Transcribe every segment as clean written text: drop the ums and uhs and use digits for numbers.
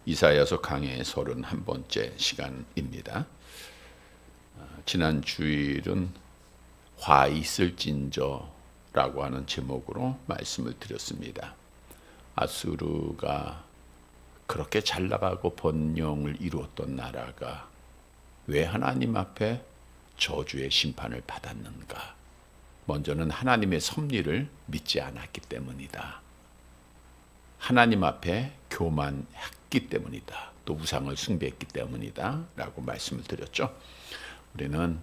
이사야서 강의 31번째 시간입니다. 지난 주일은 화 있을진저라고 하는 제목으로 말씀을 드렸습니다. 아수르가 그렇게 잘 나가고 번영을 이루었던 나라가 왜 하나님 앞에 저주의 심판을 받았는가? 먼저는 하나님의 섭리를 믿지 않았기 때문이다. 하나님 앞에 교만했기 때문이다. 또 우상을 숭배했기 때문이다 라고 말씀을 드렸죠. 우리는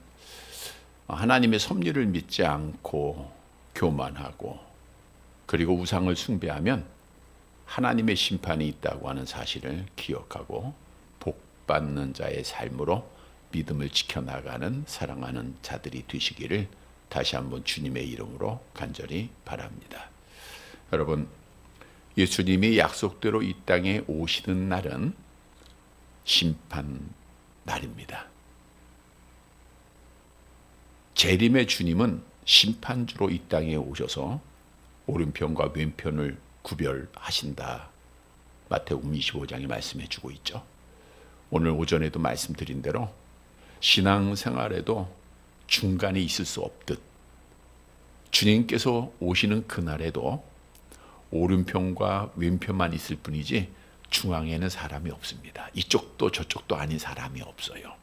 하나님의 섭리를 믿지 않고 교만하고 그리고 우상을 숭배하면 하나님의 심판이 있다고 하는 사실을 기억하고 복받는 자의 삶으로 믿음을 지켜나가는 사랑하는 자들이 되시기를 다시 한번 주님의 이름으로 간절히 바랍니다. 여러분, 예수님이 약속대로 이 땅에 오시는 날은 심판 날입니다. 재림의 주님은 심판주로 이 땅에 오셔서 오른편과 왼편을 구별하신다. 마태복음 25장에 말씀해 주고 있죠. 오늘 오전에도 말씀드린 대로 신앙생활에도 중간에 있을 수 없듯 주님께서 오시는 그날에도 오른편과 왼편만 있을 뿐이지 중앙에는 사람이 없습니다. 이쪽도 저쪽도 아닌 사람이 없어요.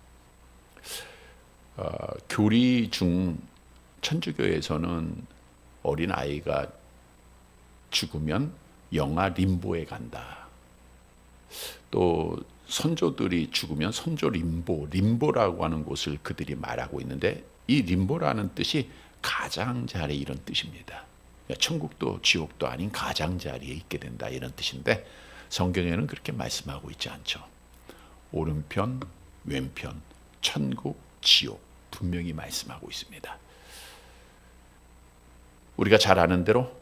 교리 중 천주교에서는 어린 아이가 죽으면 영아 림보에 간다. 또 선조들이 죽으면 선조 림보라고 하는 곳을 그들이 말하고 있는데 이 림보라는 뜻이 가장자리 이런 뜻입니다. 천국도 지옥도 아닌 가장자리에 있게 된다 이런 뜻인데 성경에는 그렇게 말씀하고 있지 않죠. 오른편, 왼편, 천국, 지옥 분명히 말씀하고 있습니다. 우리가 잘 아는 대로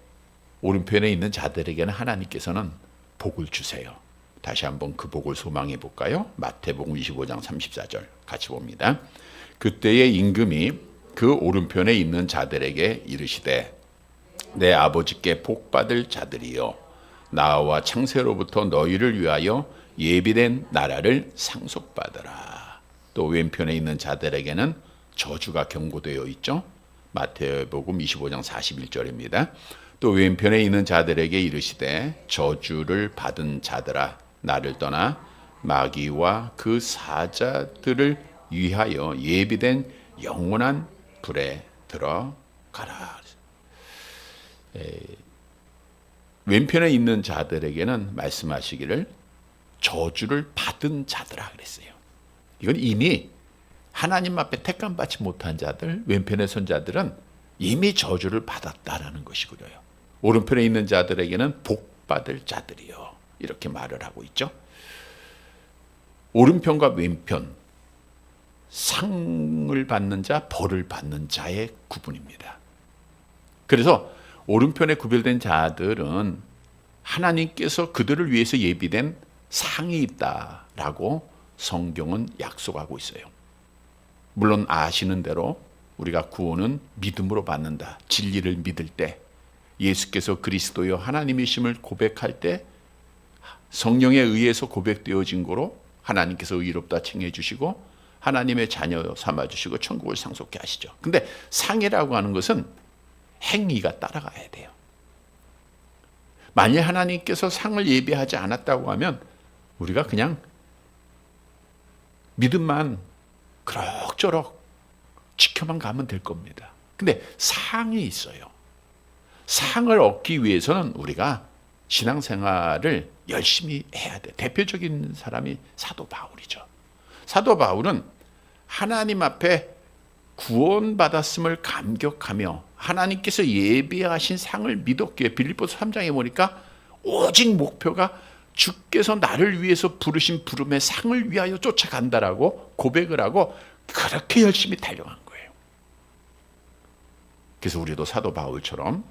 오른편에 있는 자들에게는 하나님께서는 복을 주세요. 다시 한번 그 복을 소망해 볼까요? 마태복음 25장 34절 같이 봅니다. 그때의 임금이 그 오른편에 있는 자들에게 이르시되 내 아버지께 복받을 자들이여 나와 창세로부터 너희를 위하여 예비된 나라를 상속받으라. 또 왼편에 있는 자들에게는 저주가 경고되어 있죠. 마태복음 25장 41절입니다. 또 왼편에 있는 자들에게 이르시되 저주를 받은 자들아 나를 떠나 마귀와 그 사자들을 위하여 예비된 영원한 불에 들어가라. 왼편에 있는 자들에게는 말씀하시기를 저주를 받은 자들아 그랬어요. 이건 이미 하나님 앞에 택감 받지 못한 자들, 왼편에 선 자들은 이미 저주를 받았다라는 것이고요. 오른편에 있는 자들에게는 복받을 자들이요. 이렇게 말을 하고 있죠. 오른편과 왼편, 상을 받는 자, 벌을 받는 자의 구분입니다. 그래서 오른편에 구별된 자들은 하나님께서 그들을 위해서 예비된 상이 있다라고 성경은 약속하고 있어요. 물론 아시는 대로 우리가 구원은 믿음으로 받는다. 진리를 믿을 때 예수께서 그리스도여 하나님이심을 고백할 때 성령에 의해서 고백되어진 거로 하나님께서 의롭다 칭해 주시고 하나님의 자녀 삼아 주시고 천국을 상속케 하시죠. 근데 상이라고 하는 것은 행위가 따라가야 돼요. 만일 하나님께서 상을 예비하지 않았다고 하면 우리가 그냥 믿음만 그럭저럭 지켜만 가면 될 겁니다. 근데 상이 있어요. 상을 얻기 위해서는 우리가 신앙생활을 열심히 해야 돼. 대표적인 사람이 사도 바울이죠. 사도 바울은 하나님 앞에 구원받았음을 감격하며 하나님께서 예비하신 상을 믿었기에 빌립보서 3장에 보니까 오직 목표가 주께서 나를 위해서 부르신 부름의 상을 위하여 쫓아간다라고 고백을 하고 그렇게 열심히 달려간 거예요. 그래서 우리도 사도 바울처럼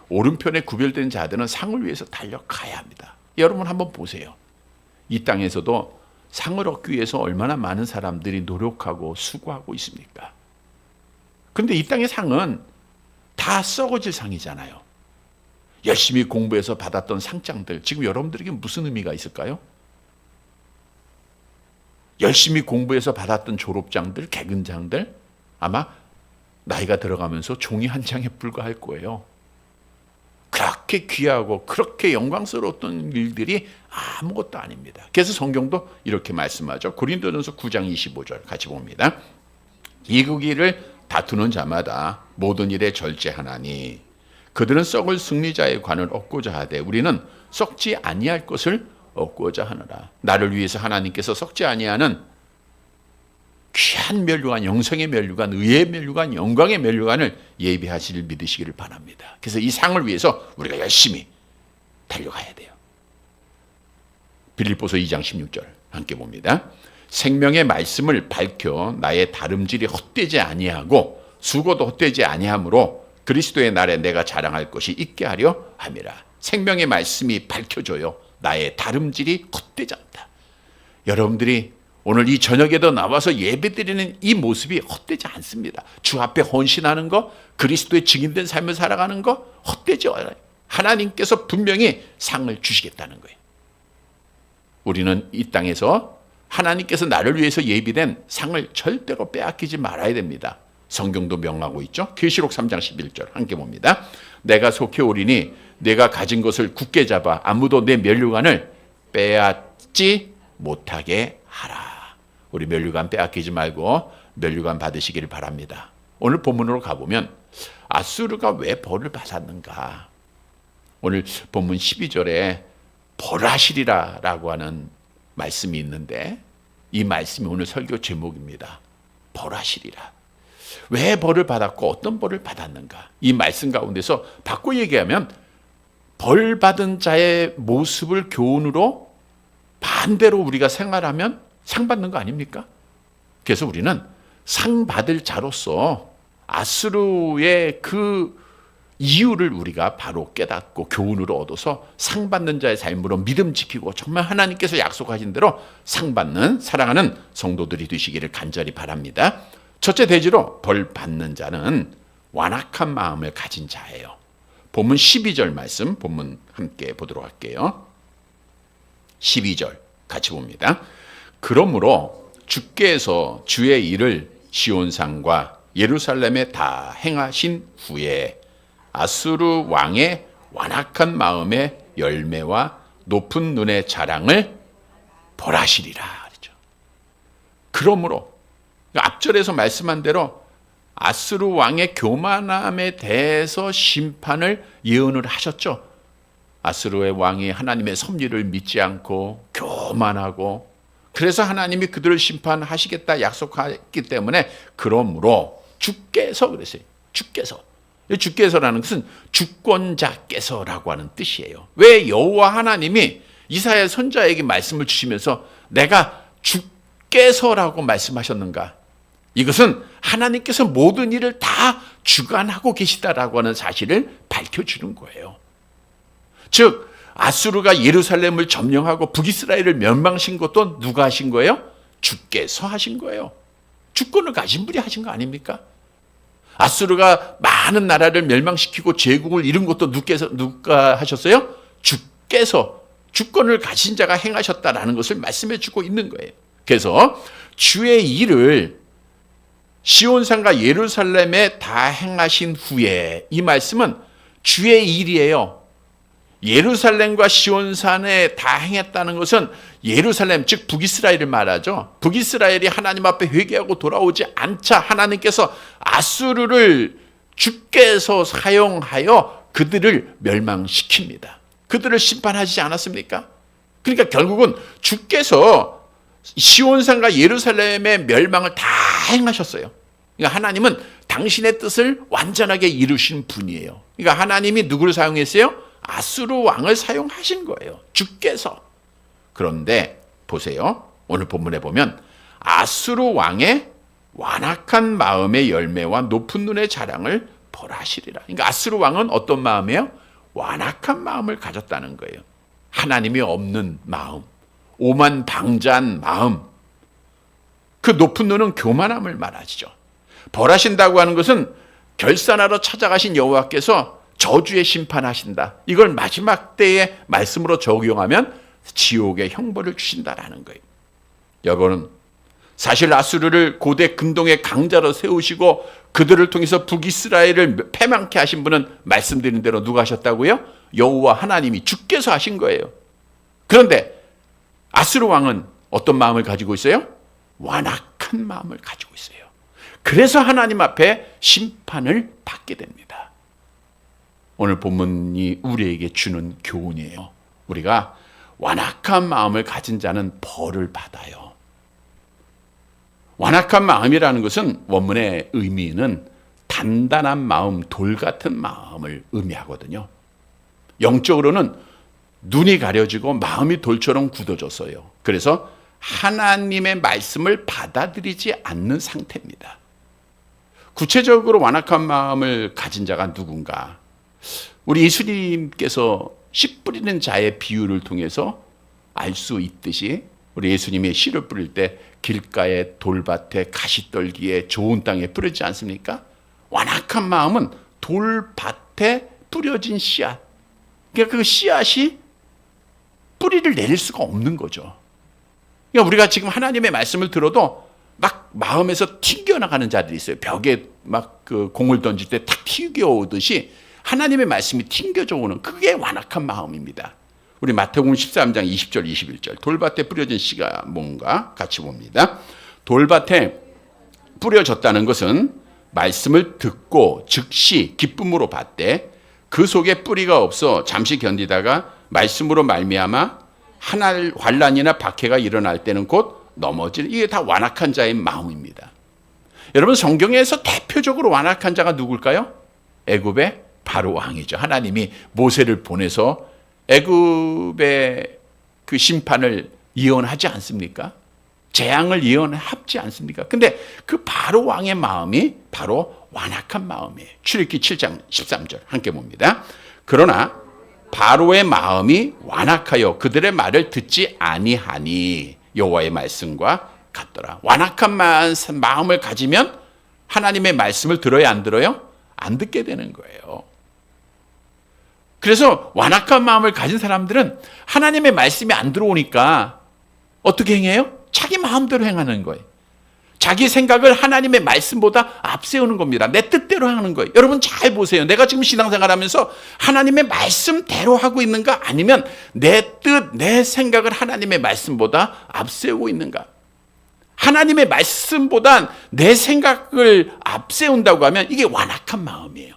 오른편에 구별된 자들은 상을 위해서 달려가야 합니다. 여러분 한번 보세요. 이 땅에서도 상을 얻기 위해서 얼마나 많은 사람들이 노력하고 수고하고 있습니까? 그런데 이 땅의 상은 다 썩어질 상이잖아요. 열심히 공부해서 받았던 상장들, 지금 여러분들에게 무슨 의미가 있을까요? 열심히 공부해서 받았던 졸업장들, 개근장들 아마 나이가 들어가면서 종이 한 장에 불과할 거예요. 그렇게 귀하고 그렇게 영광스러웠던 일들이 아무것도 아닙니다. 그래서 성경도 이렇게 말씀하죠. 고린도전서 9장 25절 같이 봅니다. 이구기를 다투는 자마다 모든 일에 절제하나니 그들은 썩을 승리자의 관을 얻고자 하되 우리는 썩지 아니할 것을 얻고자 하노라. 나를 위해서 하나님께서 썩지 아니하는 귀한 면류관, 영생의 면류관, 의의 면류관, 영광의 면류관을 예비하시길 믿으시기를 바랍니다. 그래서 이 상을 위해서 우리가 열심히 달려가야 돼요. 빌립보서 2장 16절 함께 봅니다. 생명의 말씀을 밝혀 나의 다름질이 헛되지 아니하고 수고도 헛되지 아니하므로 그리스도의 날에 내가 자랑할 것이 있게 하려 함이라. 생명의 말씀이 밝혀줘요. 나의 다름질이 헛되지 않다. 여러분들이 오늘 이 저녁에도 나와서 예배드리는 이 모습이 헛되지 않습니다. 주 앞에 헌신하는 거, 그리스도의 증인된 삶을 살아가는 거 헛되지 않아요. 하나님께서 분명히 상을 주시겠다는 거예요. 우리는 이 땅에서 하나님께서 나를 위해서 예비된 상을 절대로 빼앗기지 말아야 됩니다. 성경도 명하고 있죠. 계시록 3장 11절 함께 봅니다. 내가 속히 오리니 내가 가진 것을 굳게 잡아 아무도 내 면류관을 빼앗지 못하게 하라. 우리 면류관 빼앗기지 말고 면류관 받으시기를 바랍니다. 오늘 본문으로 가보면 아수르가 왜 벌을 받았는가? 오늘 본문 12절에 벌하시리라 라고 하는 말씀이 있는데 이 말씀이 오늘 설교 제목입니다. 벌하시리라. 왜 벌을 받았고 어떤 벌을 받았는가? 이 말씀 가운데서 바꿔 얘기하면 벌 받은 자의 모습을 교훈으로 반대로 우리가 생활하면 상 받는 거 아닙니까? 그래서 우리는 상 받을 자로서 아수르의 그 이유를 우리가 바로 깨닫고 교훈으로 얻어서 상 받는 자의 삶으로 믿음 지키고 정말 하나님께서 약속하신 대로 상 받는 사랑하는 성도들이 되시기를 간절히 바랍니다. 첫째 대지로 벌 받는 자는 완악한 마음을 가진 자예요. 본문 12절 말씀 본문 함께 보도록 할게요. 12절 같이 봅니다. 그러므로 주께서 주의 일을 시온산과 예루살렘에 다 행하신 후에 아수르 왕의 완악한 마음의 열매와 높은 눈의 자랑을 벌하시리라. 그렇죠. 그러므로 앞절에서 말씀한 대로 아수르 왕의 교만함에 대해서 심판을 예언을 하셨죠. 아수르의 왕이 하나님의 섭리를 믿지 않고 교만하고 그래서 하나님이 그들을 심판하시겠다 약속했기 때문에 그러므로 주께서 그랬어요. 주께서라는 것은 주권자께서라고 하는 뜻이에요. 왜 여호와 하나님이 이사야 선지자에게 말씀을 주시면서 내가 주께서라고 말씀하셨는가? 이것은 하나님께서 모든 일을 다 주관하고 계시다라고 하는 사실을 밝혀주는 거예요. 즉 아수르가 예루살렘을 점령하고 북이스라엘을 멸망신 것도 누가 하신 거예요? 주께서 하신 거예요. 주권을 가진 분이 하신 거 아닙니까? 아수르가 많은 나라를 멸망시키고 제국을 이룬 것도 누가 하셨어요? 주께서 주권을 가진 자가 행하셨다라는 것을 말씀해 주고 있는 거예요. 그래서 주의 일을 시온산과 예루살렘에 다 행하신 후에 이 말씀은 주의 일이에요. 예루살렘과 시온산에 다 행했다는 것은 예루살렘 즉 북이스라엘을 말하죠. 북이스라엘이 하나님 앞에 회개하고 돌아오지 않자 하나님께서 아수르를 주께서 사용하여 그들을 멸망시킵니다. 그들을 심판하시지 않았습니까? 그러니까 결국은 주께서 시온산과 예루살렘의 멸망을 다 행하셨어요. 그러니까 하나님은 당신의 뜻을 완전하게 이루신 분이에요. 그러니까 하나님이 누구를 사용했어요? 아수르 왕을 사용하신 거예요. 주께서. 그런데 보세요. 오늘 본문에 보면 아수르 왕의 완악한 마음의 열매와 높은 눈의 자랑을 벌하시리라. 그러니까 아수르 왕은 어떤 마음이에요? 완악한 마음을 가졌다는 거예요. 하나님이 없는 마음, 오만방자한 마음. 그 높은 눈은 교만함을 말하죠. 벌하신다고 하는 것은 결산하러 찾아가신 여호와께서 저주의 심판하신다. 이걸 마지막 때의 말씀으로 적용하면 지옥의 형벌을 주신다라는 거예요. 여러분 사실 아수르를 고대 근동의 강자로 세우시고 그들을 통해서 북이스라엘을 패망케 하신 분은 말씀드린 대로 누가 하셨다고요? 여호와 하나님이 주께서 하신 거예요. 그런데 아수르 왕은 어떤 마음을 가지고 있어요? 완악한 마음을 가지고 있어요. 그래서 하나님 앞에 심판을 받게 됩니다. 오늘 본문이 우리에게 주는 교훈이에요. 우리가 완악한 마음을 가진 자는 벌을 받아요. 완악한 마음이라는 것은 원문의 의미는 단단한 마음, 돌 같은 마음을 의미하거든요. 영적으로는 눈이 가려지고 마음이 돌처럼 굳어졌어요. 그래서 하나님의 말씀을 받아들이지 않는 상태입니다. 구체적으로 완악한 마음을 가진 자가 누군가? 우리 예수님께서 씨 뿌리는 자의 비유를 통해서 알 수 있듯이 우리 예수님이 씨를 뿌릴 때 길가에 돌밭에 가시떨기에 좋은 땅에 뿌리지 않습니까? 완악한 마음은 돌밭에 뿌려진 씨앗. 그러니까 그 씨앗이 뿌리를 내릴 수가 없는 거죠. 그러니까 우리가 지금 하나님의 말씀을 들어도 막 마음에서 튕겨나가는 자들이 있어요. 벽에 막 그 공을 던질 때 탁 튕겨오듯이 하나님의 말씀이 튕겨져 오는 그게 완악한 마음입니다. 우리 마태복음 13장 20절 21절 돌밭에 뿌려진 씨가 뭔가 같이 봅니다. 돌밭에 뿌려졌다는 것은 말씀을 듣고 즉시 기쁨으로 받되 그 속에 뿌리가 없어 잠시 견디다가 말씀으로 말미암아 하나 환난이나 박해가 일어날 때는 곧 넘어질, 이게 다 완악한 자의 마음입니다. 여러분, 성경에서 대표적으로 완악한 자가 누굴까요? 애굽의 바로 왕이죠. 하나님이 모세를 보내서 애굽의 그 심판을 예언하지 않습니까? 재앙을 예언하지 않습니까? 근데 그 바로 왕의 마음이 바로 완악한 마음이에요. 출애굽기 7장 13절 함께 봅니다. 그러나 바로의 마음이 완악하여 그들의 말을 듣지 아니하니 여호와의 말씀과 같더라. 완악한 마음을 가지면 하나님의 말씀을 들어야 안 들어요? 안 듣게 되는 거예요. 그래서 완악한 마음을 가진 사람들은 하나님의 말씀이 안 들어오니까 어떻게 행해요? 자기 마음대로 행하는 거예요. 자기 생각을 하나님의 말씀보다 앞세우는 겁니다. 내 뜻대로 하는 거예요. 여러분 잘 보세요. 내가 지금 신앙생활하면서 하나님의 말씀대로 하고 있는가? 아니면 내 뜻, 내 생각을 하나님의 말씀보다 앞세우고 있는가? 하나님의 말씀보다 내 생각을 앞세운다고 하면 이게 완악한 마음이에요.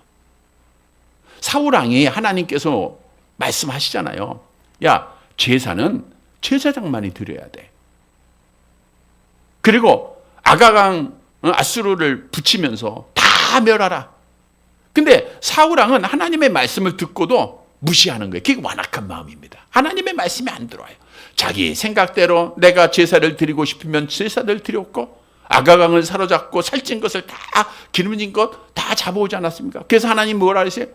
사울왕이 하나님께서 말씀하시잖아요. 야, 제사는 제사장만이 드려야 돼. 그리고 아가강 아수르를 붙이면서 다 멸하라. 근데 사울왕은 하나님의 말씀을 듣고도 무시하는 거예요. 그게 완악한 마음입니다. 하나님의 말씀이 안 들어와요. 자기 생각대로 내가 제사를 드리고 싶으면 제사를 드렸고 아가강을 사로잡고 살찐 것을 다 기름진 것 다 잡아오지 않았습니까? 그래서 하나님 뭐라 하세요?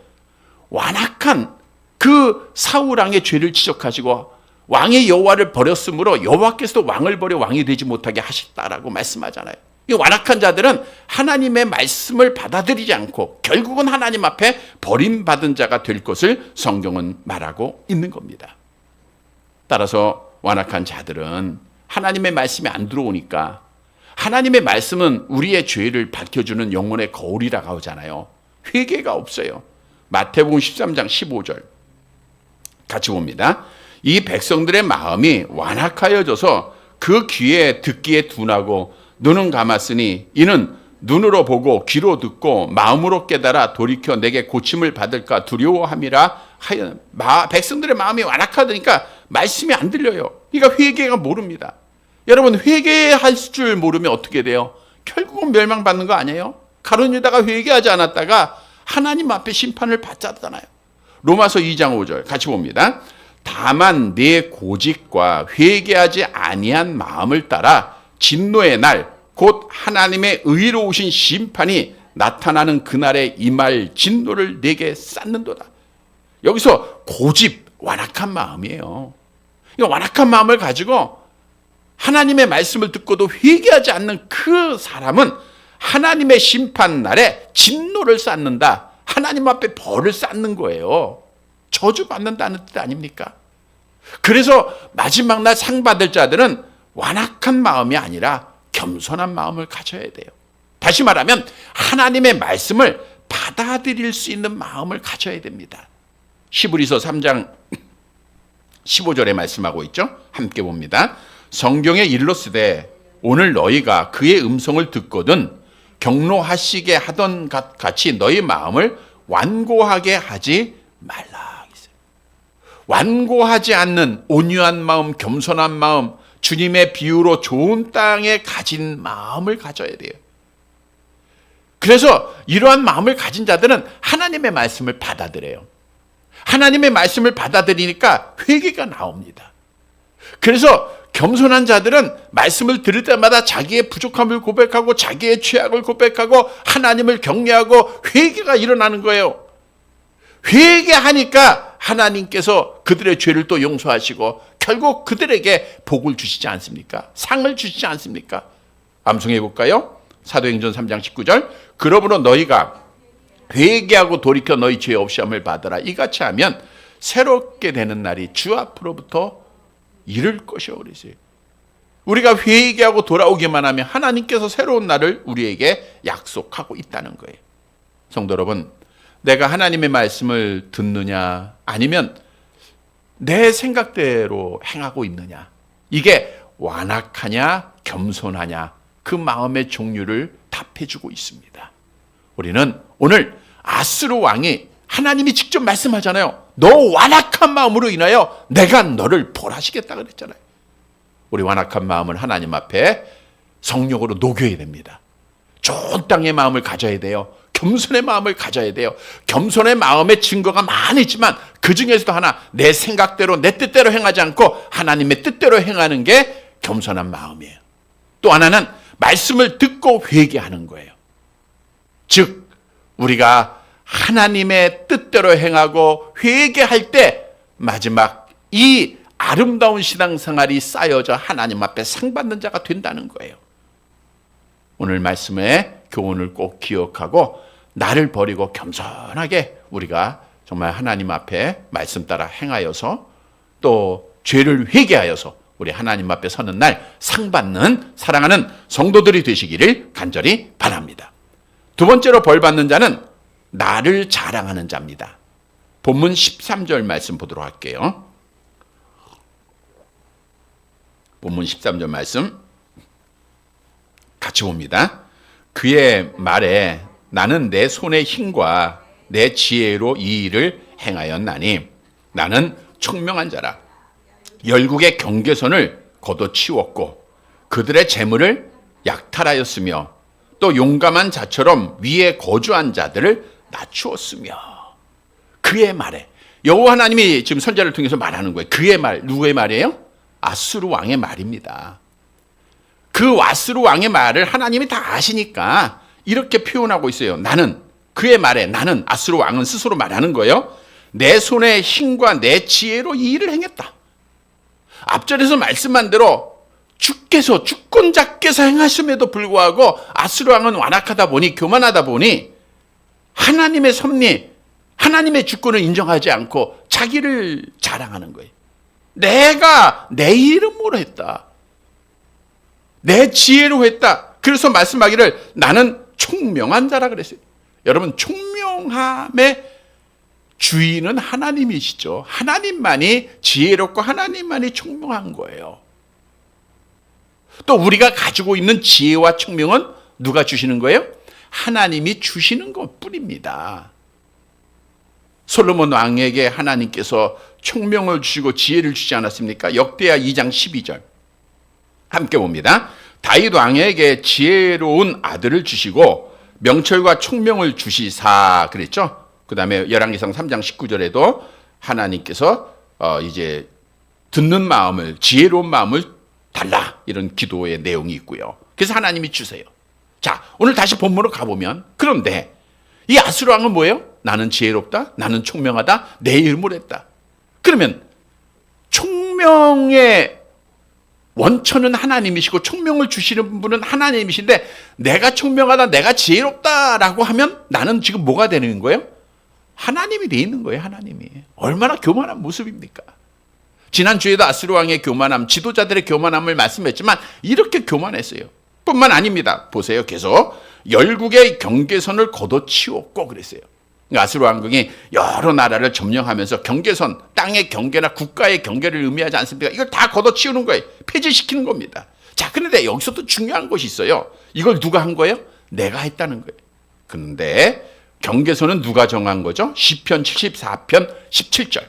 완악한 그 사울왕의 죄를 지적하시고 왕의 여호와를 버렸으므로 여호와께서도 왕을 버려 왕이 되지 못하게 하셨다라고 말씀하잖아요. 이 완악한 자들은 하나님의 말씀을 받아들이지 않고 결국은 하나님 앞에 버림받은 자가 될 것을 성경은 말하고 있는 겁니다. 따라서 완악한 자들은 하나님의 말씀이 안 들어오니까, 하나님의 말씀은 우리의 죄를 밝혀주는 영혼의 거울이라고 하잖아요. 회개가 없어요. 마태복음 13장 15절 같이 봅니다. 이 백성들의 마음이 완악하여져서 그 귀에 듣기에 둔하고 눈은 감았으니 이는 눈으로 보고 귀로 듣고 마음으로 깨달아 돌이켜 내게 고침을 받을까 두려워함이라 하여. 백성들의 마음이 완악하다니까 말씀이 안 들려요. 그러니까 회개가 모릅니다. 여러분, 회개할 줄 모르면 어떻게 돼요? 결국은 멸망받는 거 아니에요? 가룟 유다가 회개하지 않았다가 하나님 앞에 심판을 받잖아요. 로마서 2장 5절 같이 봅니다. 다만 내 고집과 회개하지 아니한 마음을 따라 진노의 날 곧 하나님의 의로우신 심판이 나타나는 그날에 임할 진노를 내게 쌓는도다. 여기서 고집, 완악한 마음이에요. 완악한 마음을 가지고 하나님의 말씀을 듣고도 회개하지 않는 그 사람은 하나님의 심판 날에 진노를 쌓는다. 하나님 앞에 벌을 쌓는 거예요. 저주받는다는 뜻 아닙니까? 그래서 마지막 날 상 받을 자들은 완악한 마음이 아니라 겸손한 마음을 가져야 돼요. 다시 말하면 하나님의 말씀을 받아들일 수 있는 마음을 가져야 됩니다. 히브리서 3장 15절에 말씀하고 있죠. 함께 봅니다. 성경에 일렀으되 오늘 너희가 그의 음성을 듣거든 경노하시게 하던 것 같이 너희 마음을 완고하게 하지 말라. 완고하지 않는 온유한 마음, 겸손한 마음, 주님의 비유로 좋은 땅에 가진 마음을 가져야 돼요. 그래서 이러한 마음을 가진 자들은 하나님의 말씀을 받아들여요. 하나님의 말씀을 받아들이니까 회개가 나옵니다. 그래서 겸손한 자들은 말씀을 들을 때마다 자기의 부족함을 고백하고 자기의 죄악을 고백하고 하나님을 경외하고 회개가 일어나는 거예요. 회개하니까 하나님께서 그들의 죄를 또 용서하시고 결국 그들에게 복을 주시지 않습니까? 상을 주시지 않습니까? 암송해 볼까요? 사도행전 3장 19절 그러므로 너희가 회개하고 돌이켜 너희 죄 없이함을 받으라. 이같이 하면 새롭게 되는 날이 주 앞으로부터 이를 것이요. 그랬어요. 우리가 회개하고 돌아오기만 하면 하나님께서 새로운 날을 우리에게 약속하고 있다는 거예요. 성도 여러분, 내가 하나님의 말씀을 듣느냐 아니면 내 생각대로 행하고 있느냐, 이게 완악하냐 겸손하냐 그 마음의 종류를 답해주고 있습니다. 우리는 오늘 아스루 왕이 하나님이 직접 말씀하잖아요. 너 완악한 마음으로 인하여 내가 너를 벌하시겠다 그랬잖아요. 우리 완악한 마음을 하나님 앞에 성령으로 녹여야 됩니다. 좋은 땅의 마음을 가져야 돼요. 겸손의 마음을 가져야 돼요. 겸손의 마음의 증거가 많지만 그 중에서도 하나, 내 생각대로 내 뜻대로 행하지 않고 하나님의 뜻대로 행하는 게 겸손한 마음이에요. 또 하나는 말씀을 듣고 회개하는 거예요. 즉 우리가 하나님의 뜻대로 행하고 회개할 때 마지막 이 아름다운 신앙생활이 쌓여져 하나님 앞에 상 받는 자가 된다는 거예요. 오늘 말씀의 교훈을 꼭 기억하고 나를 버리고 겸손하게 우리가 정말 하나님 앞에 말씀 따라 행하여서 또 죄를 회개하여서 우리 하나님 앞에 서는 날 상 받는 사랑하는 성도들이 되시기를 간절히 바랍니다. 두 번째로 벌 받는 자는 나를 자랑하는 자입니다. 본문 13절 말씀 보도록 할게요. 본문 13절 말씀 같이 봅니다. 그의 말에 나는 내 손의 힘과 내 지혜로 이 일을 행하였나니 나는 총명한 자라. 열국의 경계선을 걷어치웠고 그들의 재물을 약탈하였으며 또 용감한 자처럼 위에 거주한 자들을 낮추었으며. 그의 말에, 여호와 하나님이 지금 선지자를 통해서 말하는 거예요. 그의 말, 누구의 말이에요? 아스루 왕의 말입니다. 그 아스루 왕의 말을 하나님이 다 아시니까 이렇게 표현하고 있어요. 나는, 그의 말에 나는, 아스루 왕은 스스로 말하는 거예요. 내 손의 힘과 내 지혜로 이 일을 행했다. 앞절에서 말씀한 대로 주께서, 주권자께서 행하심에도 불구하고 아스루 왕은 완악하다 보니, 교만하다 보니 하나님의 섭리, 하나님의 주권을 인정하지 않고 자기를 자랑하는 거예요. 내가 내 이름으로 했다. 내 지혜로 했다. 그래서 말씀하기를 나는 총명한 자라 그랬어요. 여러분, 총명함의 주인은 하나님이시죠. 하나님만이 지혜롭고 하나님만이 총명한 거예요. 또 우리가 가지고 있는 지혜와 총명은 누가 주시는 거예요? 하나님이 주시는 것뿐입니다. 솔로몬 왕에게 하나님께서 총명을 주시고 지혜를 주지 않았습니까? 역대하 2장 12절 함께 봅니다. 다윗 왕에게 지혜로운 아들을 주시고 명철과 총명을 주시사 그랬죠. 그 다음에 열왕기상 3장 19절에도 하나님께서 이제 듣는 마음을, 지혜로운 마음을 달라, 이런 기도의 내용이 있고요. 그래서 하나님이 주세요. 자, 오늘 다시 본문으로 가보면, 그런데 이 아스루 왕은 뭐예요? 나는 지혜롭다, 나는 총명하다, 내 이름으로 했다. 그러면 총명의 원천은 하나님이시고 총명을 주시는 분은 하나님이신데 내가 총명하다, 내가 지혜롭다라고 하면 나는 지금 뭐가 되는 거예요? 하나님이 돼 있는 거예요. 하나님이. 얼마나 교만한 모습입니까? 지난주에도 아스루 왕의 교만함, 지도자들의 교만함을 말씀했지만 이렇게 교만했어요. 뿐만 아닙니다. 보세요. 계속 열국의 경계선을 걷어치웠고 그랬어요. 아수르 왕국이 여러 나라를 점령하면서 경계선, 땅의 경계나 국가의 경계를 의미하지 않습니까? 이걸 다 걷어치우는 거예요. 폐지시키는 겁니다. 자, 그런데 여기서 또 중요한 것이 있어요. 이걸 누가 한 거예요? 내가 했다는 거예요. 그런데 경계선은 누가 정한 거죠? 시편 74편 17절.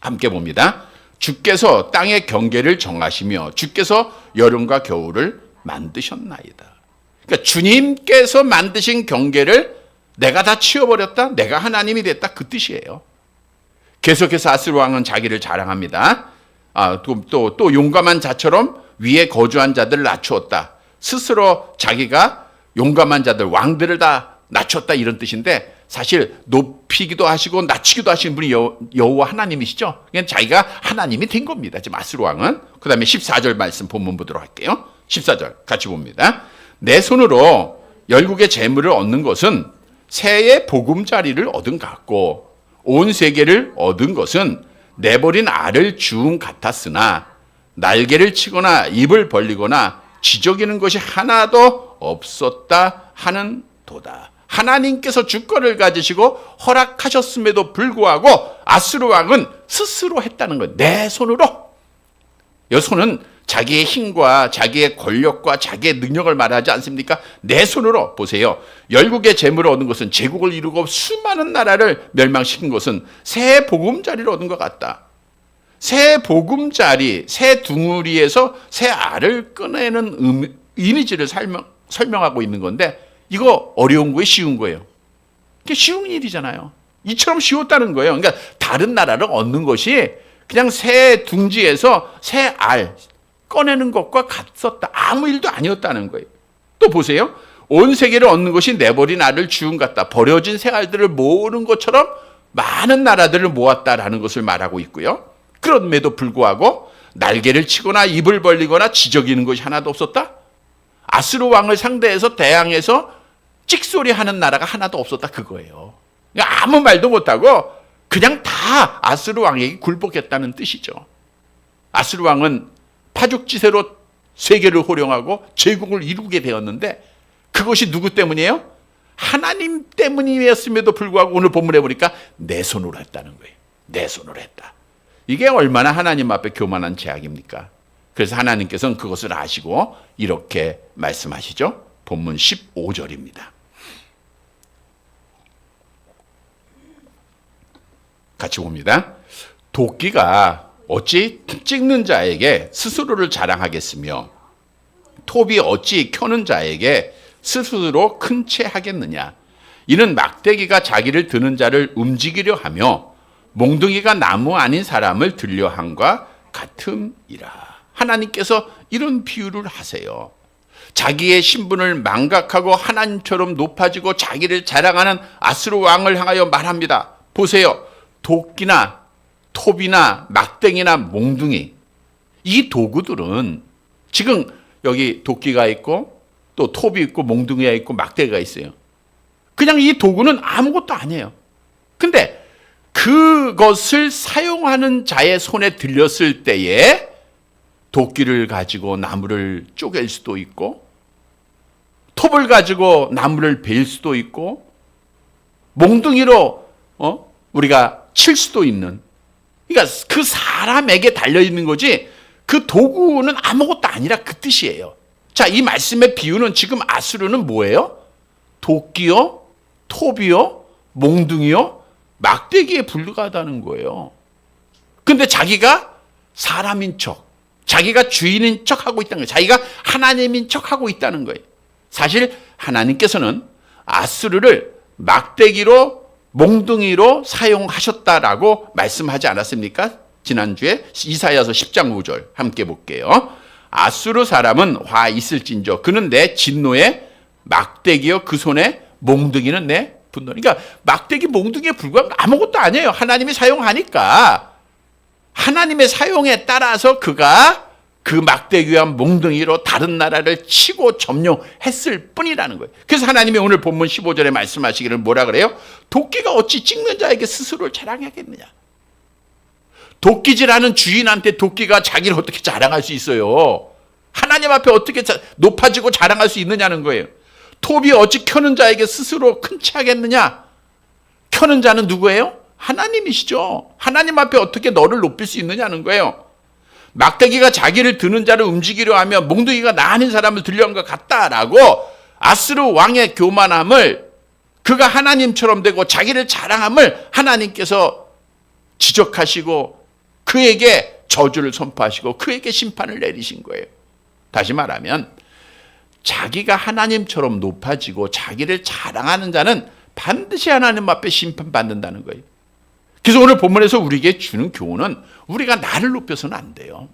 함께 봅니다. 주께서 땅의 경계를 정하시며 주께서 여름과 겨울을 만드셨나이다. 그러니까 주님께서 만드신 경계를 내가 다 치워버렸다. 내가 하나님이 됐다. 그 뜻이에요. 계속해서 아수르 왕은 자기를 자랑합니다. 또 용감한 자처럼 위에 거주한 자들을 낮추었다. 스스로 자기가 용감한 자들, 왕들을 다 낮췄다 이런 뜻인데 사실 높이기도 하시고 낮추기도 하시는 분이 여호와 하나님이시죠. 그냥 자기가 하나님이 된 겁니다. 지금 아수르 왕은. 그 다음에 14절 말씀 본문 보도록 할게요. 14절 같이 봅니다. 내 손으로 열국의 재물을 얻는 것은 새의 보금자리를 얻은 같고 온 세계를 얻은 것은 내버린 알을 주운 같았으나 날개를 치거나 입을 벌리거나 지저귀는 것이 하나도 없었다 하는 도다. 하나님께서 주권을 가지시고 허락하셨음에도 불구하고 아수르 왕은 스스로 했다는 거예요. 내 손으로. 이 손은 자기의 힘과 자기의 권력과 자기의 능력을 말하지 않습니까? 내 손으로 보세요. 열국의 재물을 얻은 것은 제국을 이루고 수많은 나라를 멸망시킨 것은 새 보금자리를 얻은 것 같다. 새 보금자리, 새 둥우리에서 새 알을 꺼내는 이미지를 설명하고 있는 건데 이거 어려운 거예요? 쉬운 거예요? 이게 쉬운 일이잖아요. 이처럼 쉬웠다는 거예요. 그러니까 다른 나라를 얻는 것이 그냥 새 둥지에서 새 알 꺼내는 것과 같았다. 아무 일도 아니었다는 거예요. 또 보세요. 온 세계를 얻는 것이 내버린 알을 주운 같다. 버려진 새 알들을 모으는 것처럼 많은 나라들을 모았다라는 것을 말하고 있고요. 그럼에도 불구하고 날개를 치거나 입을 벌리거나 지저귀는 것이 하나도 없었다. 아수르 왕을 상대해서 대항해서 찍소리하는 나라가 하나도 없었다 그거예요. 아무 말도 못하고 그냥 다 아수르 왕에게 굴복했다는 뜻이죠. 아수르 왕은 파죽지세로 세계를 호령하고 제국을 이루게 되었는데 그것이 누구 때문이에요? 하나님 때문이었음에도 불구하고 오늘 본문에 보니까 내 손으로 했다는 거예요. 내 손으로 했다. 이게 얼마나 하나님 앞에 교만한 죄악입니까? 그래서 하나님께서는 그것을 아시고 이렇게 말씀하시죠. 본문 15절입니다. 같이 봅니다. 도끼가 어찌 찍는 자에게 스스로를 자랑하겠으며 톱이 어찌 켜는 자에게 스스로 큰 채 하겠느냐. 이는 막대기가 자기를 드는 자를 움직이려 하며 몽둥이가 나무 아닌 사람을 들려 함과 같음이라. 하나님께서 이런 비유를 하세요. 자기의 신분을 망각하고 하나님처럼 높아지고 자기를 자랑하는 아수르 왕을 향하여 말합니다. 보세요. 도끼나 톱이나 막대기나 몽둥이, 이 도구들은 지금 여기 도끼가 있고 또 톱이 있고 몽둥이가 있고 막대기가 있어요. 그냥 이 도구는 아무것도 아니에요. 근데 그것을 사용하는 자의 손에 들렸을 때에 도끼를 가지고 나무를 쪼갤 수도 있고 톱을 가지고 나무를 베일 수도 있고 몽둥이로 우리가 칠 수도 있는, 그러니까 그 사람에게 달려있는 거지 그 도구는 아무것도 아니라 그 뜻이에요. 자, 이 말씀의 비유는 지금 아수르는 뭐예요? 도끼요, 톱이요, 몽둥이요, 막대기에 불과하다는 거예요. 근데 자기가 사람인 척, 자기가 주인인 척 하고 있다는 거예요. 자기가 하나님인 척 하고 있다는 거예요. 사실 하나님께서는 아수르를 막대기로 몽둥이로 사용하셨다라고 말씀하지 않았습니까? 지난주에 이사야서 10장 5절 함께 볼게요. 아수르 사람은 화 있을진저 그는 내 진노의 막대기요 그 손에 몽둥이는 내 분노. 그러니까 막대기 몽둥이에 불과한 아무것도 아니에요. 하나님이 사용하니까 하나님의 사용에 따라서 그가 그 막대기와 몽둥이로 다른 나라를 치고 점령했을 뿐이라는 거예요. 그래서 하나님이 오늘 본문 15절에 말씀하시기를 뭐라 그래요? 도끼가 어찌 찍는 자에게 스스로를 자랑하겠느냐. 도끼질하는 주인한테 도끼가 자기를 어떻게 자랑할 수 있어요? 하나님 앞에 어떻게 높아지고 자랑할 수 있느냐는 거예요. 톱이 어찌 켜는 자에게 스스로 큰 치 하겠느냐? 켜는 자는 누구예요? 하나님이시죠. 하나님 앞에 어떻게 너를 높일 수 있느냐는 거예요. 막대기가 자기를 드는 자를 움직이려 하면 몽둥이가 나 아닌 사람을 들려온 것 같다라고 아스루 왕의 교만함을, 그가 하나님처럼 되고 자기를 자랑함을 하나님께서 지적하시고 그에게 저주를 선포하시고 그에게 심판을 내리신 거예요. 다시 말하면 자기가 하나님처럼 높아지고 자기를 자랑하는 자는 반드시 하나님 앞에 심판받는다는 거예요. 그래서 오늘 본문에서 우리에게 주는 교훈은 우리가 나를 높여서는 안 돼요.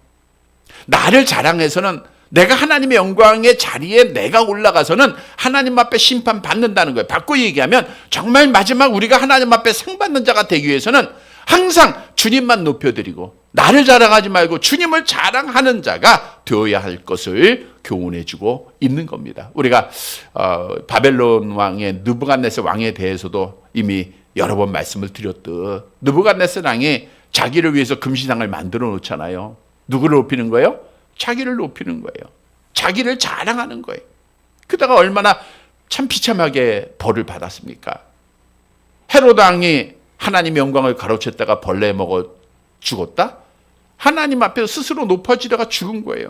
나를 자랑해서는, 내가 하나님의 영광의 자리에 내가 올라가서는 하나님 앞에 심판받는다는 거예요. 바꿔 얘기하면 정말 마지막 우리가 하나님 앞에 상 받는 자가 되기 위해서는 항상 주님만 높여드리고 나를 자랑하지 말고 주님을 자랑하는 자가 되어야 할 것을 교훈해주고 있는 겁니다. 우리가 바벨론 왕의 느부갓네살 왕에 대해서도 이미 여러 번 말씀을 드렸듯 느부갓네살 왕이 자기를 위해서 금신상을 만들어 놓잖아요. 누구를 높이는 거예요? 자기를 높이는 거예요. 자기를 자랑하는 거예요. 그러다가 얼마나 참 비참하게 벌을 받았습니까? 헤로드 왕이 하나님의 영광을 가로챘다가 벌레 먹어 죽었다? 하나님 앞에서 스스로 높아지다가 죽은 거예요.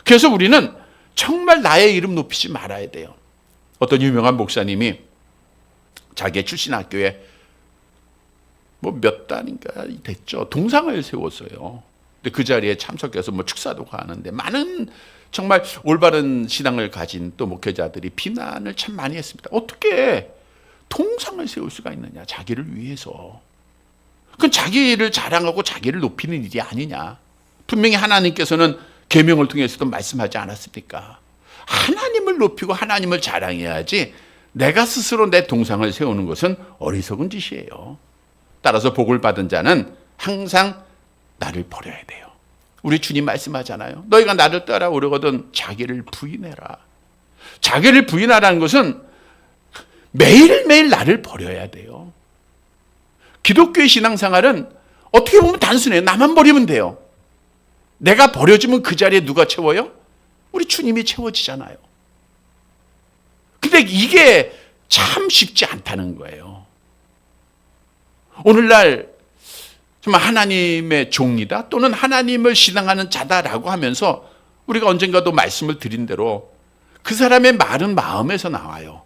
그래서 우리는 정말 나의 이름 높이지 말아야 돼요. 어떤 유명한 목사님이 자기의 출신 학교에 몇 단인가 됐죠. 동상을 세웠어요. 근데 그 자리에 참석해서 축사도 하는데 많은 정말 올바른 신앙을 가진 또 목회자들이 비난을 참 많이 했습니다. 어떻게 동상을 세울 수가 있느냐, 자기를 위해서. 그건 자기를 자랑하고 자기를 높이는 일이 아니냐. 분명히 하나님께서는 계명을 통해서도 말씀하지 않았습니까? 하나님을 높이고 하나님을 자랑해야지 내가 스스로 내 동상을 세우는 것은 어리석은 짓이에요. 따라서 복을 받은 자는 항상 나를 버려야 돼요. 우리 주님 말씀하잖아요. 너희가 나를 따라오려거든 자기를 부인해라. 자기를 부인하라는 것은 매일매일 나를 버려야 돼요. 기독교의 신앙생활은 어떻게 보면 단순해요. 나만 버리면 돼요. 내가 버려지면 그 자리에 누가 채워요? 우리 주님이 채워지잖아요. 근데 이게 참 쉽지 않다는 거예요. 오늘날 정말 하나님의 종이다 또는 하나님을 신앙하는 자다라고 하면서 우리가 언젠가도 말씀을 드린 대로 그 사람의 말은 마음에서 나와요.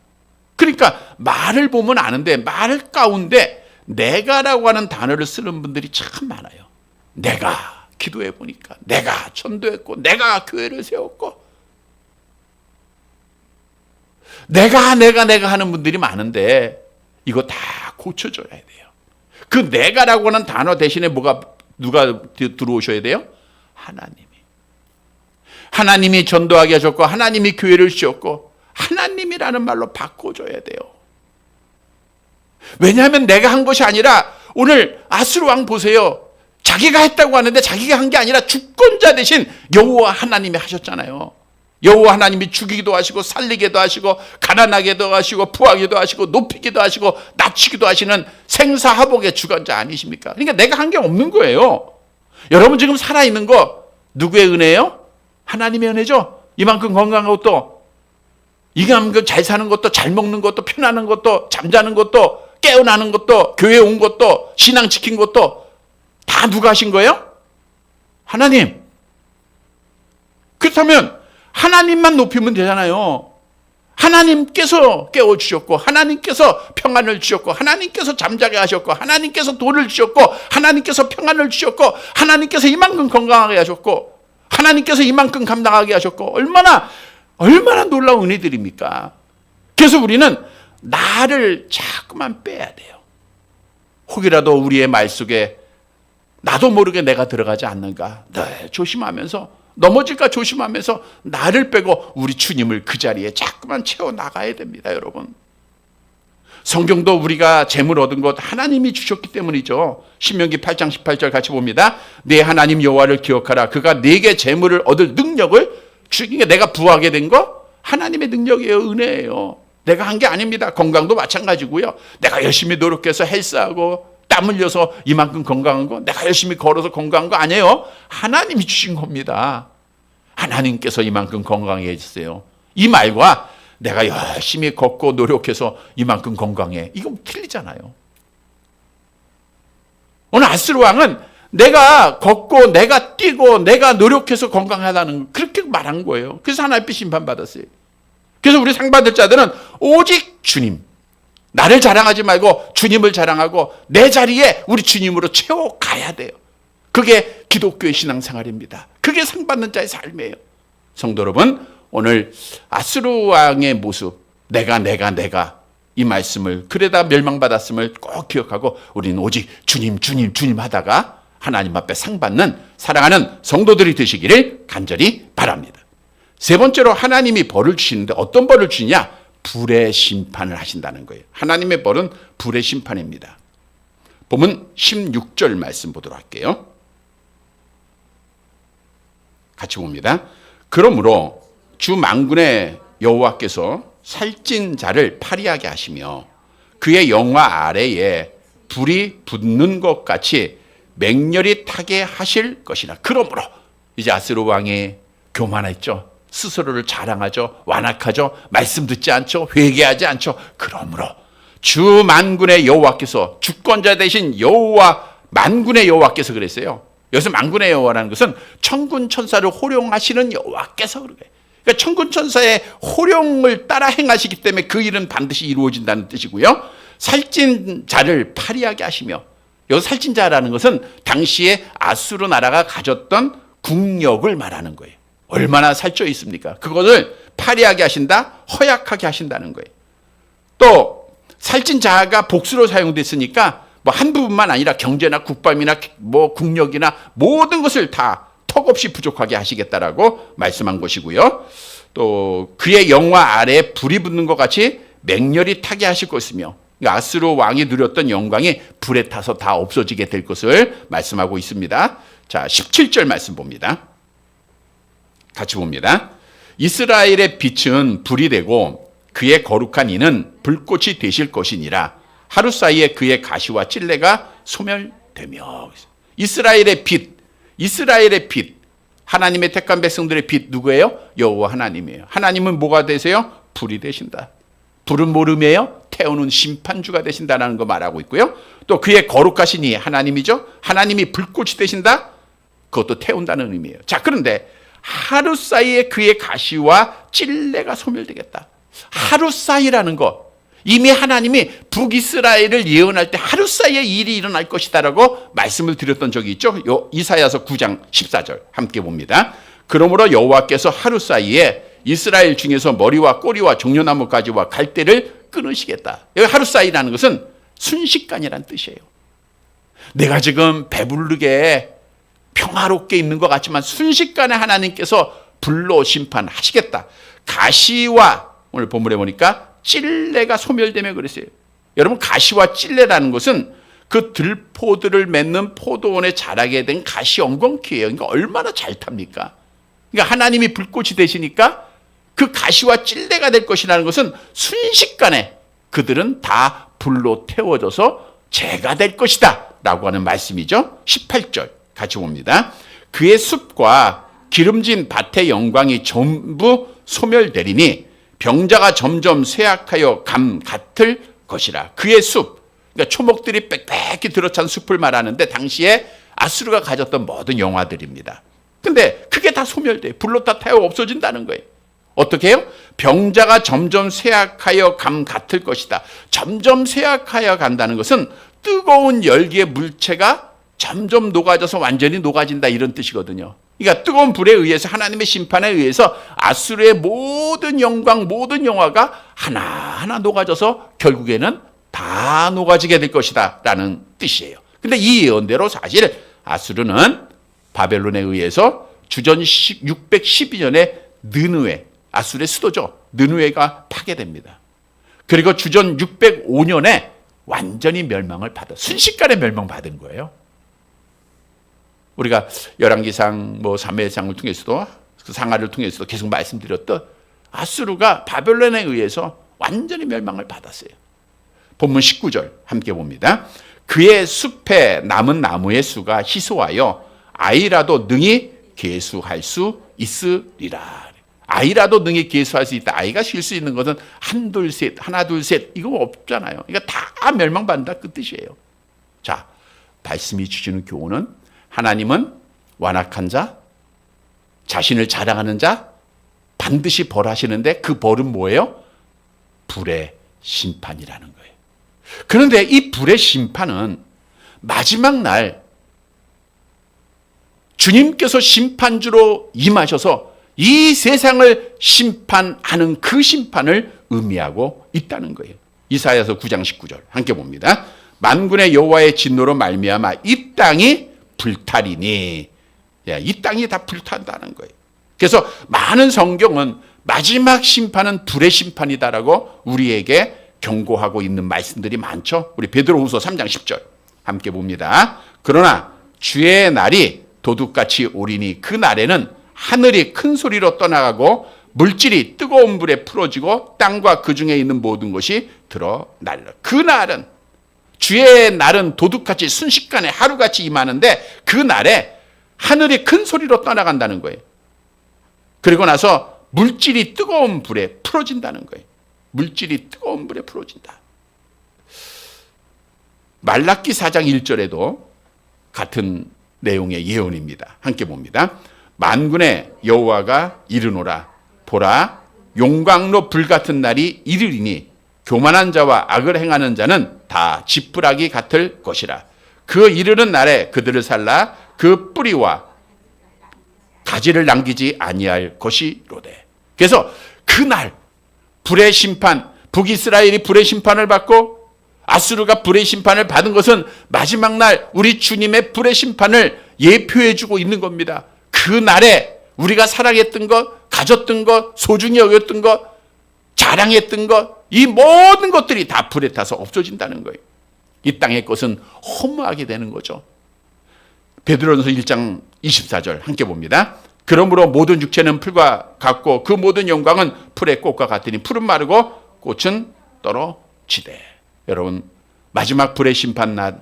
그러니까 말을 보면 아는데 말 가운데 내가라고 하는 단어를 쓰는 분들이 참 많아요. 내가 기도해 보니까, 내가 전도했고, 내가 교회를 세웠고, 내가 하는 분들이 많은데 이거 다 고쳐줘야 돼요. 그 내가라고 하는 단어 대신에 누가 들어오셔야 돼요? 하나님이 전도하게 하셨고, 하나님이 교회를 씌웠고, 하나님이라는 말로 바꿔줘야 돼요. 왜냐하면 내가 한 것이 아니라 오늘 아스루 왕 보세요. 자기가 했다고 하는데 자기가 한 게 아니라 주권자 대신 여호와 하나님이 하셨잖아요. 여호와 하나님이 죽이기도 하시고 살리기도 하시고 가난하게도 하시고 부하기도 하시고 높이기도 하시고 낮추기도 하시는 생사화복의 주관자 아니십니까? 그러니까 내가 한 게 없는 거예요. 여러분 지금 살아있는 거 누구의 은혜예요? 하나님의 은혜죠. 이만큼 건강한 것도, 이만큼 잘 사는 것도, 잘 먹는 것도, 편안한 것도, 잠자는 것도, 깨어나는 것도, 교회 온 것도, 신앙 지킨 것도 다 누가 하신 거예요? 하나님. 그렇다면 하나님만 높이면 되잖아요. 하나님께서 깨워주셨고, 하나님께서 평안을 주셨고, 하나님께서 잠자게 하셨고, 하나님께서 돈을 주셨고, 하나님께서 평안을 주셨고, 하나님께서 이만큼 건강하게 하셨고, 하나님께서 이만큼 감당하게 하셨고, 얼마나 놀라운 은혜들입니까? 그래서 우리는 나를 자꾸만 빼야 돼요. 혹이라도 우리의 말 속에 나도 모르게 내가 들어가지 않는가, 네, 조심하면서, 넘어질까 조심하면서 나를 빼고 우리 주님을 그 자리에 자꾸만 채워나가야 됩니다, 여러분. 성경도 우리가 재물 얻은 것 하나님이 주셨기 때문이죠. 신명기 8장 18절 같이 봅니다. 내 하나님 여호와를 기억하라. 그가 네게 재물을 얻을 능력을 주기에, 내가 부하게 된 거 하나님의 능력이에요, 은혜예요. 내가 한 게 아닙니다. 건강도 마찬가지고요. 내가 열심히 노력해서 헬스하고 땀 흘려서 이만큼 건강한 거, 내가 열심히 걸어서 건강한 거 아니에요. 하나님이 주신 겁니다. 하나님께서 이만큼 건강해 해주세요. 이 말과 내가 열심히 걷고 노력해서 이만큼 건강해, 이거 틀리잖아요. 오늘 아스루 왕은 내가 걷고 내가 뛰고 내가 노력해서 건강하다는 그렇게 말한 거예요. 그래서 하나님 앞에 심판받았어요. 그래서 우리 상 받을 자들은 오직 주님, 나를 자랑하지 말고 주님을 자랑하고 내 자리에 우리 주님으로 채워가야 돼요. 그게 기독교의 신앙생활입니다. 그게 상 받는 자의 삶이에요. 성도 여러분, 오늘 아스루 왕의 모습, 내가 이 말씀을, 그러다 멸망받았음을 꼭 기억하고 우리는 오직 주님 하다가 하나님 앞에 상 받는 사랑하는 성도들이 되시기를 간절히 바랍니다. 세 번째로 하나님이 벌을 주시는데 어떤 벌을 주냐? 불의 심판을 하신다는 거예요. 하나님의 벌은 불의 심판입니다. 보면 16절 말씀 보도록 할게요. 같이 봅니다. 그러므로 주 만군의 여호와께서 살찐 자를 파리하게 하시며 그의 영화 아래에 불이 붙는 것 같이 맹렬히 타게 하실 것이라. 그러므로 이제 아스루 왕이 교만했죠. 스스로를 자랑하죠. 완악하죠. 말씀 듣지 않죠. 회개하지 않죠. 그러므로 주 만군의 여호와께서, 주권자 되신 여호와, 만군의 여호와께서 그랬어요. 여기서 만군의 여호와라는 것은 천군 천사를 호령하시는 여호와께서 그래요. 그러니까 천군 천사의 호령을 따라 행하시기 때문에 그 일은 반드시 이루어진다는 뜻이고요. 살찐 자를 파리하게 하시며, 여기 살찐 자라는 것은 당시에 아수르 나라가 가졌던 국력을 말하는 거예요. 얼마나 살쪄 있습니까? 그것을 파리하게 하신다, 허약하게 하신다는 거예요. 또 살찐 자가 복수로 사용됐으니까 뭐 한 부분만 아니라 경제나 국방이나 뭐 국력이나 모든 것을 다 턱없이 부족하게 하시겠다라고 말씀한 것이고요. 또 그의 영화 아래에 불이 붙는 것 같이 맹렬히 타게 하실 것이며, 그러니까 아스루 왕이 누렸던 영광이 불에 타서 다 없어지게 될 것을 말씀하고 있습니다. 자, 17절 말씀 봅니다. 같이 봅니다. 이스라엘의 빛은 불이 되고 그의 거룩한 이는 불꽃이 되실 것이니라. 하루 사이에 그의 가시와 찔레가 소멸되며. 이스라엘의 빛, 하나님의 택한 백성들의 빛 누구예요? 여호와 하나님이에요. 하나님은 뭐가 되세요? 불이 되신다. 불은 모름이에요? 태우는 심판주가 되신다는 거 말하고 있고요. 또 그의 거룩하신 이 하나님이죠. 하나님이 불꽃이 되신다. 그것도 태운다는 의미예요. 자, 그런데 하루 사이에 그의 가시와 찔레가 소멸되겠다. 하루 사이라는 것, 이미 하나님이 북이스라엘을 예언할 때 하루 사이에 일이 일어날 것이다라고 말씀을 드렸던 적이 있죠. 이사야서 9장 14절 함께 봅니다. 그러므로 여호와께서 하루 사이에 이스라엘 중에서 머리와 꼬리와 종려나무까지와 갈대를 끊으시겠다. 여기 하루 사이라는 것은 순식간이라는 뜻이에요. 내가 지금 배부르게 평화롭게 있는 것 같지만 순식간에 하나님께서 불로 심판하시겠다. 가시와, 오늘 본문에 보니까 찔레가 소멸되며 그랬어요. 여러분, 가시와 찔레라는 것은 그 들포들을 맺는 포도원에 자라게 된 가시 엉겅퀴예요. 그러니까 얼마나 잘 탑니까? 그러니까 하나님이 불꽃이 되시니까 그 가시와 찔레가 될 것이라는 것은 순식간에 그들은 다 불로 태워져서 재가 될 것이다 라고 하는 말씀이죠. 18절 같이 봅니다. 그의 숲과 기름진 밭의 영광이 전부 소멸되리니 병자가 점점 쇠약하여 감 같을 것이라. 그의 숲, 그러니까 초목들이 빽빽히 들어찬 숲을 말하는데 당시에 아수르가 가졌던 모든 영화들입니다. 근데 그게 다 소멸돼요. 불로 다 태워 없어진다는 거예요. 어떻게 해요? 병자가 점점 쇠약하여 감 같을 것이다. 점점 쇠약하여 간다는 것은 뜨거운 열기의 물체가 점점 녹아져서 완전히 녹아진다, 이런 뜻이거든요. 그러니까 뜨거운 불에 의해서, 하나님의 심판에 의해서 아수르의 모든 영광, 모든 영화가 하나하나 녹아져서 결국에는 다 녹아지게 될 것이다 라는 뜻이에요. 근데 이 예언대로 사실 아수르는 바벨론에 의해서 주전 612년에 느느웨, 아수르의 수도죠, 느느웨가 파괴됩니다. 그리고 주전 605년에 완전히 멸망을 순식간에 멸망받은 거예요. 우리가 열왕기상, 사무엘상을 통해서도, 그 상하를 통해서도 계속 말씀드렸던 아수르가 바벨론에 의해서 완전히 멸망을 받았어요. 본문 19절 함께 봅니다. 그의 숲에 남은 나무의 수가 희소하여 아이라도 능히 계수할 수 있으리라. 아이라도 능히 계수할 수 있다. 아이가 쉴 수 있는 것은 한둘 셋, 하나 둘 셋 이거 없잖아요. 그러니까 다 멸망받는다 그 뜻이에요. 자, 말씀이 주시는 교훈은 하나님은 완악한 자, 자신을 자랑하는 자 반드시 벌하시는데 그 벌은 뭐예요? 불의 심판이라는 거예요. 그런데 이 불의 심판은 마지막 날 주님께서 심판주로 임하셔서 이 세상을 심판하는 그 심판을 의미하고 있다는 거예요. 이사야서 9장 19절 함께 봅니다. 만군의 여호와의 진노로 말미암아 이 땅이 불타리니, 이 땅이 다 불탄다는 거예요. 그래서 많은 성경은 마지막 심판은 불의 심판이다라고 우리에게 경고하고 있는 말씀들이 많죠. 우리 베드로후서 3장 10절 함께 봅니다. 그러나 주의 날이 도둑같이 오리니 그 날에는 하늘이 큰 소리로 떠나가고 물질이 뜨거운 불에 풀어지고 땅과 그 중에 있는 모든 것이 드러날라. 그 날은, 주의 날은 도둑같이 순식간에 하루같이 임하는데 그 날에 하늘이 큰 소리로 떠나간다는 거예요. 그리고 나서 물질이 뜨거운 불에 풀어진다는 거예요. 물질이 뜨거운 불에 풀어진다. 말라기 4장 1절에도 같은 내용의 예언입니다. 함께 봅니다. 만군의 여호와가 이르노라. 보라, 용광로 불같은 날이 이르리니 교만한 자와 악을 행하는 자는 다 지푸라기 같을 것이라. 그 이르는 날에 그들을 살라 그 뿌리와 가지를 남기지 아니할 것이로되. 그래서 그날 불의 심판, 북이스라엘이 불의 심판을 받고 아수르가 불의 심판을 받은 것은 마지막 날 우리 주님의 불의 심판을 예표해 주고 있는 겁니다. 그 날에 우리가 사랑했던 것, 가졌던 것, 소중히 여겼던 것, 자랑했던 것, 이 모든 것들이 다 불에 타서 없어진다는 거예요. 이 땅의 것은 허무하게 되는 거죠. 베드로전서 1장 24절 함께 봅니다. 그러므로 모든 육체는 풀과 같고 그 모든 영광은 풀의 꽃과 같으니 풀은 마르고 꽃은 떨어지되. 여러분, 마지막 불의 심판 날,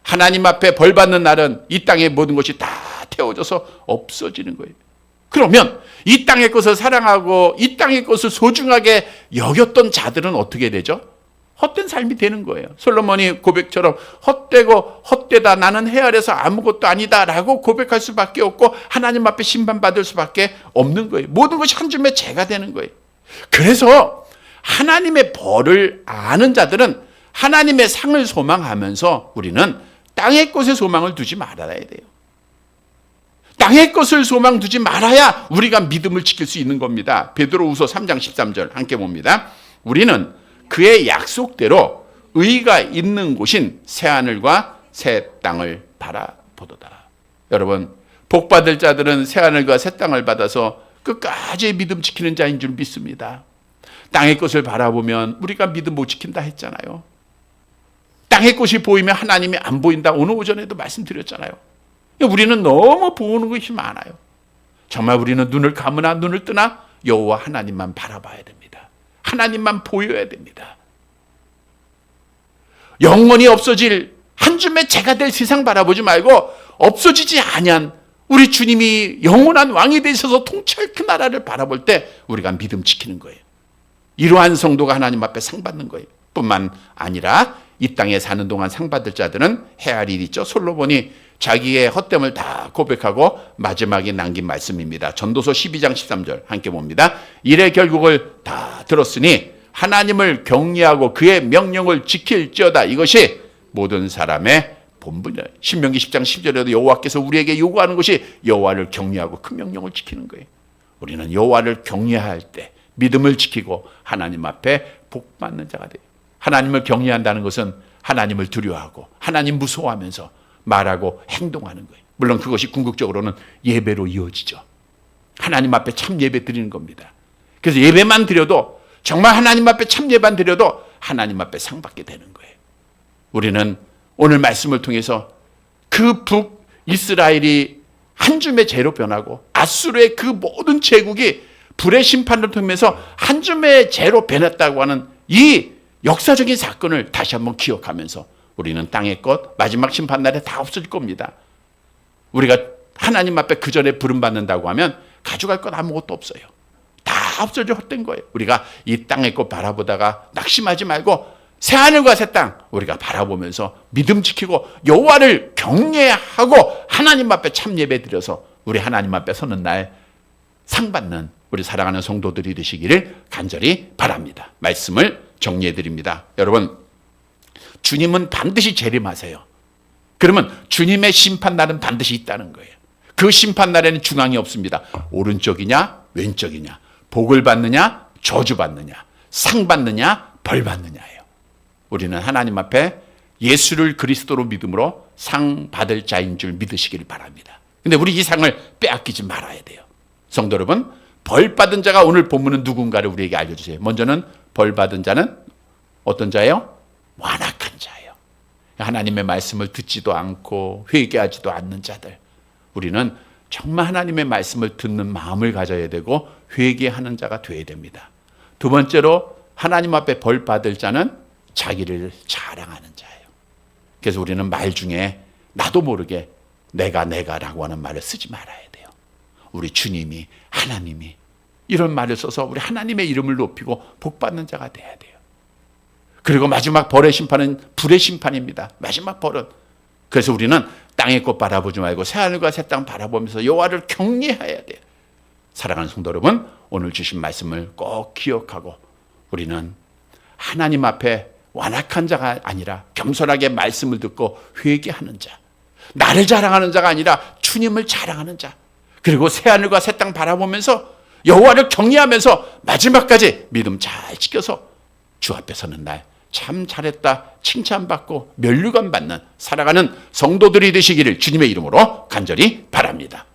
하나님 앞에 벌 받는 날은 이 땅의 모든 것이 다 태워져서 없어지는 거예요. 그러면 이 땅의 것을 사랑하고 이 땅의 것을 소중하게 여겼던 자들은 어떻게 되죠? 헛된 삶이 되는 거예요. 솔로몬이 고백처럼 헛되고 헛되다, 나는 해 아래서 아무것도 아니다 라고 고백할 수밖에 없고 하나님 앞에 심판받을 수밖에 없는 거예요. 모든 것이 한 줌의 재가 되는 거예요. 그래서 하나님의 벌을 아는 자들은 하나님의 상을 소망하면서 우리는 땅의 것에 소망을 두지 말아야 돼요. 땅의 것을 소망 두지 말아야 우리가 믿음을 지킬 수 있는 겁니다. 베드로후서 3장 13절 함께 봅니다. 우리는 그의 약속대로 의가 있는 곳인 새하늘과 새 땅을 바라보도다. 여러분, 복받을 자들은 새하늘과 새 땅을 받아서 끝까지 믿음 지키는 자인 줄 믿습니다. 땅의 것을 바라보면 우리가 믿음 못 지킨다 했잖아요. 땅의 것이 보이면 하나님이 안 보인다. 오늘 오전에도 말씀드렸잖아요. 우리는 너무 보는 것이 많아요. 정말 우리는 눈을 감으나 눈을 뜨나 여호와 하나님만 바라봐야 됩니다. 하나님만 보여야 됩니다. 영원히 없어질 한 줌의 재가 될 세상 바라보지 말고 없어지지 아니한 우리 주님이 영원한 왕이 되셔서 통치할 그 나라를 바라볼 때 우리가 믿음 지키는 거예요. 이러한 성도가 하나님 앞에 상 받는 거예요. 뿐만 아니라 이 땅에 사는 동안 상 받을 자들은 헤아릴 일이 있죠. 솔로몬이 자기의 헛됨을 다 고백하고 마지막에 남긴 말씀입니다. 전도서 12장 13절 함께 봅니다. 이래 결국을 다 들었으니 하나님을 경외하고 그의 명령을 지킬지어다. 이것이 모든 사람의 본분이다. 신명기 10장 10절에도 여호와께서 우리에게 요구하는 것이 여호와를 경외하고 그 명령을 지키는 거예요. 우리는 여호와를 경외할 때 믿음을 지키고 하나님 앞에 복받는 자가 돼요. 하나님을 경외한다는 것은 하나님을 두려워하고 하나님 무서워하면서 말하고 행동하는 거예요. 물론 그것이 궁극적으로는 예배로 이어지죠. 하나님 앞에 참 예배 드리는 겁니다. 그래서 예배만 드려도, 정말 하나님 앞에 참 예배만 드려도 하나님 앞에 상 받게 되는 거예요. 우리는 오늘 말씀을 통해서 그 북이스라엘이 한 줌의 죄로 변하고 아수르의 그 모든 제국이 불의 심판을 통해서 한 줌의 죄로 변했다고 하는 이 역사적인 사건을 다시 한번 기억하면서 우리는 땅의 것 마지막 심판날에 다 없어질 겁니다. 우리가 하나님 앞에 그 전에 부름받는다고 하면 가져갈 것 아무것도 없어요. 다 없어져 헛된 거예요. 우리가 이 땅의 것 바라보다가 낙심하지 말고 새하늘과 새 땅 우리가 바라보면서 믿음 지키고 여호와를 경외하고 하나님 앞에 참 예배 드려서 우리 하나님 앞에 서는 날 상 받는 우리 사랑하는 성도들이 되시기를 간절히 바랍니다. 말씀을 정리해 드립니다. 여러분, 주님은 반드시 재림하세요. 그러면 주님의 심판날은 반드시 있다는 거예요. 그 심판날에는 중앙이 없습니다. 오른쪽이냐 왼쪽이냐, 복을 받느냐 저주 받느냐, 상 받느냐 벌 받느냐예요. 우리는 하나님 앞에 예수를 그리스도로 믿음으로 상 받을 자인 줄 믿으시기를 바랍니다. 근데 우리 이 상을 빼앗기지 말아야 돼요. 성도 여러분, 벌 받은 자가 오늘 본문은 누군가를 우리에게 알려주세요. 먼저는 벌 받은 자는 어떤 자예요? 완악한 자예요. 하나님의 말씀을 듣지도 않고 회개하지도 않는 자들. 우리는 정말 하나님의 말씀을 듣는 마음을 가져야 되고 회개하는 자가 되어야 됩니다. 두 번째로 하나님 앞에 벌 받을 자는 자기를 자랑하는 자예요. 그래서 우리는 말 중에 나도 모르게 내가라고 하는 말을 쓰지 말아야 돼요. 우리 주님이, 하나님이 이런 말을 써서 우리 하나님의 이름을 높이고 복받는 자가 돼야 돼요. 그리고 마지막 벌의 심판은 불의 심판입니다. 마지막 벌은. 그래서 우리는 땅의 것 바라보지 말고 새하늘과 새 땅 바라보면서 여호와를 경외해야 돼요. 사랑하는 성도 여러분, 오늘 주신 말씀을 꼭 기억하고 우리는 하나님 앞에 완악한 자가 아니라 겸손하게 말씀을 듣고 회개하는 자, 나를 자랑하는 자가 아니라 주님을 자랑하는 자, 그리고 새하늘과 새 땅 바라보면서 여호와를 경외하면서 마지막까지 믿음 잘 지켜서 주 앞에 서는 날 참 잘했다 칭찬받고 면류관 받는 살아가는 성도들이 되시기를 주님의 이름으로 간절히 바랍니다.